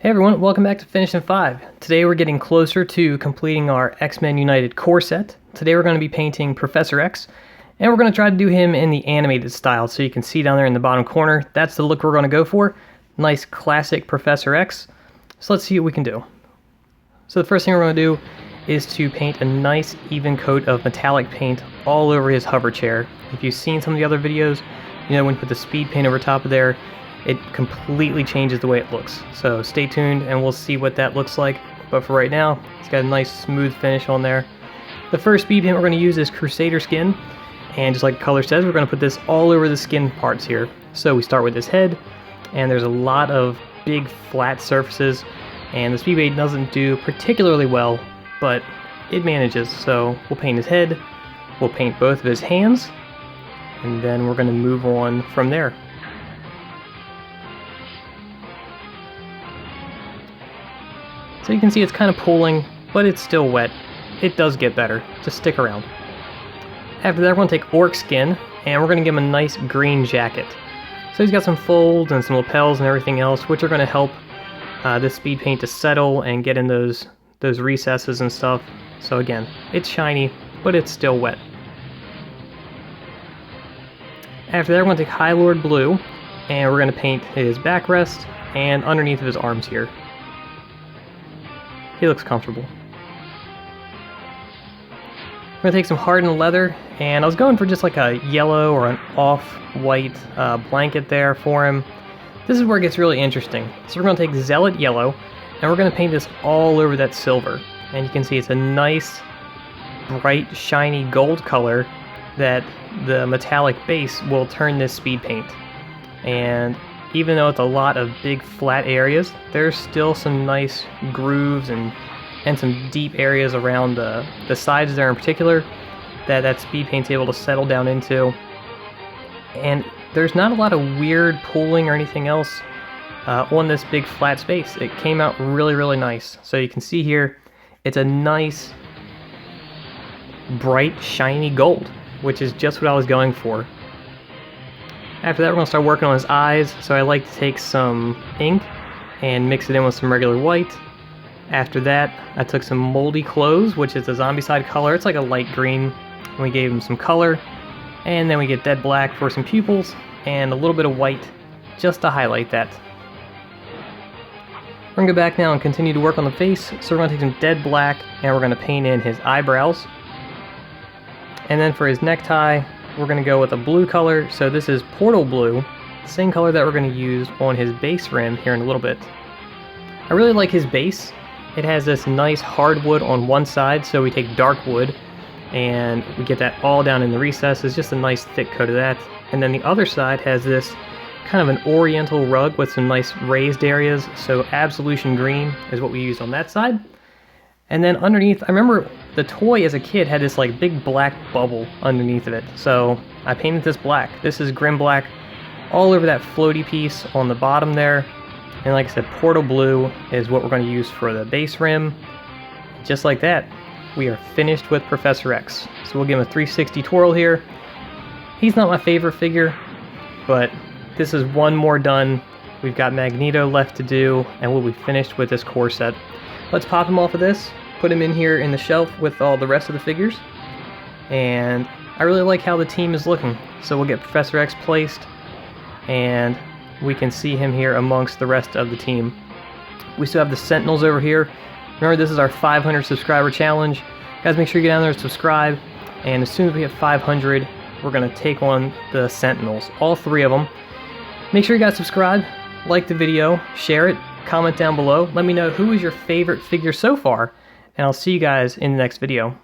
Hey everyone, welcome back to Finished in 5. Today we're getting closer to completing our X-Men United core set. Today we're going to be painting Professor X, and we're going to try to do him in the animated style. So you can see down there in the bottom corner, that's the look we're going to go for. Nice classic Professor X. So let's see what we can do. So the first thing we're going to do is to paint a nice even coat of metallic paint all over his hover chair. If you've seen some of the other videos, you know when you put the speed paint over top of there, it completely changes the way it looks. So stay tuned and we'll see what that looks like. But for right now, it's got a nice smooth finish on there. The first speed paint we're going to use is Crusader Skin. And just like the color says, we're going to put this all over the skin parts here. So we start with his head, and there's a lot of big flat surfaces. And the speed paint doesn't do particularly well, but it manages. So we'll paint his head, we'll paint both of his hands, and then we're going to move on from there. So you can see it's kind of pooling, but it's still wet. It does get better. Just stick around. After that, we're going to take Orc Skin, and we're going to give him a nice green jacket. So he's got some folds and some lapels and everything else, which are going to help this speed paint to settle and get in those recesses and stuff. So again, it's shiny, but it's still wet. After that, we're going to take High Lord Blue, and we're going to paint his backrest and underneath of his arms here. He looks comfortable. I'm going to take some hardened leather, and I was going for just like a yellow or an off-white blanket there for him. This is where it gets really interesting. So we're going to take Zealot Yellow, and we're going to paint this all over that silver. And you can see it's a nice, bright, shiny gold color that the metallic base will turn this speed paint. And even though it's a lot of big flat areas, there's still some nice grooves and some deep areas around the sides there in particular that speed paint's able to settle down into. And there's not a lot of weird pooling or anything else on this big flat space. It came out really, really nice. So you can see here, it's a nice, bright, shiny gold, which is just what I was going for. After that, we're going to start working on his eyes, so I like to take some ink and mix it in with some regular white. After that, I took some Moldy Clothes, which is a Zombicide color. It's like a light green, and we gave him some color. And then we get Dead Black for some pupils, and a little bit of white just to highlight that. We're going to go back now and continue to work on the face, so we're going to take some Dead Black, and we're going to paint in his eyebrows. And then for his necktie, we're going to go with a blue color, so this is Portal Blue, the same color that we're going to use on his base rim here in a little bit. I really like his base. It has this nice hardwood on one side, so we take dark wood, and we get that all down in the recesses, just a nice thick coat of that. And then the other side has this kind of an oriental rug with some nice raised areas, so Absolution Green is what we use on that side. And then underneath, I remember the toy as a kid had this like big black bubble underneath of it. So I painted this black. This is Grim Black all over that floaty piece on the bottom there. And like I said, Portal Blue is what we're going to use for the base rim. Just like that, we are finished with Professor X. So we'll give him a 360 twirl here. He's not my favorite figure, but this is one more done. We've got Magneto left to do, and we'll be finished with this core set. Let's pop him off of this, put him in here in the shelf with all the rest of the figures. And I really like how the team is looking. So we'll get Professor X placed, and we can see him here amongst the rest of the team. We still have the Sentinels over here. Remember, this is our 500 subscriber challenge. Guys, make sure you get down there and subscribe. And as soon as we hit 500, we're going to take on the Sentinels, all three of them. Make sure you guys subscribe, like the video, share it, comment down below. Let me know who is your favorite figure so far, and I'll see you guys in the next video.